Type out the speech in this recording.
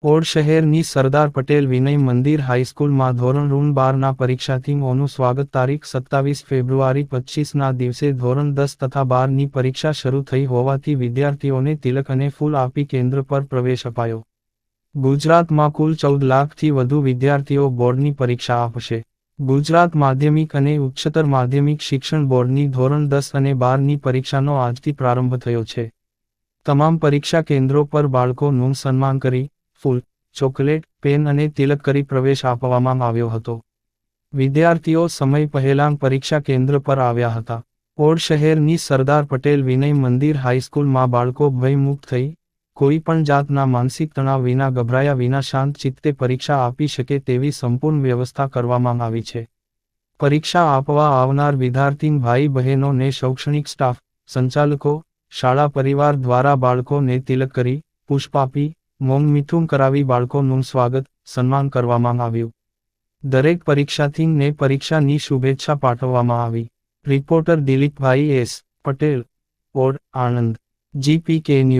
Odd શહેરની સરદાર પટેલ વિનય મંદિર હાઈસ્કૂલમાં ધોરણ 12ના પરીક્ષાર્થીઓનું સ્વાગત તારીખ 27 ફેબ્રુઆરી 25ના દિવસે ધોરણ 10 તથા 12ની પરીક્ષા શરૂ થઈ હોવાથી વિદ્યાર્થીઓને તિલક અને ફૂલ આપી કેન્દ્ર પર પ્રવેશ અપાયો. ગુજરાતમાં કુલ 14 લાખથી વધુ વિદ્યાર્થીઓ બોર્ડની પરીક્ષા આપશે. ગુજરાત માધ્યમિક અને ઉચ્ચતર માધ્યમિક શિક્ષણ બોર્ડની ધોરણ 10 અને 12ની પરીક્ષાનો આજથી પ્રારંભ થયો છે. તમામ પરીક્ષા કેન્દ્રો પર બાળકોનું સન્માન કરી ફૂલ, ચોકલેટ, પેન અને તિલક કરી પ્રવેશ આપવામાં આવ્યો હતો. વિદ્યાર્થીઓ સમય પહેલાં પરીક્ષા કેન્દ્ર પર આવ્યા હતા. ઓડ શહેરની સરદાર પટેલ વિનય મંદિર હાઈસ્કૂલમાં બાળકો ભયમુક્ત થઈ, કોઈ પણ જાતના માનસિક તણાવ વિના ગભરાયા વિના શાંત ચિત્તે પરીક્ષા આપી શકે તેવી સંપૂર્ણ વ્યવસ્થા કરવામાં આવી છે. પરીક્ષા આપવા આવનાર વિદ્યાર્થી ભાઈ બહેનોને શૈક્ષણિક સ્ટાફ, સંચાલકો, શાળા પરિવાર દ્વારા બાળકોને તિલક કરી, પુષ્પ આપી, મૌન મીઠું કરાવી બાળકોનું સ્વાગત, સન્માન કરવામાં આવ્યું. દરેક પરીક્ષાર્થીને પરીક્ષાની શુભેચ્છા પાઠવવામાં આવી. Reporter Dilipbhai S. Patel, Od, Anand. GPK news.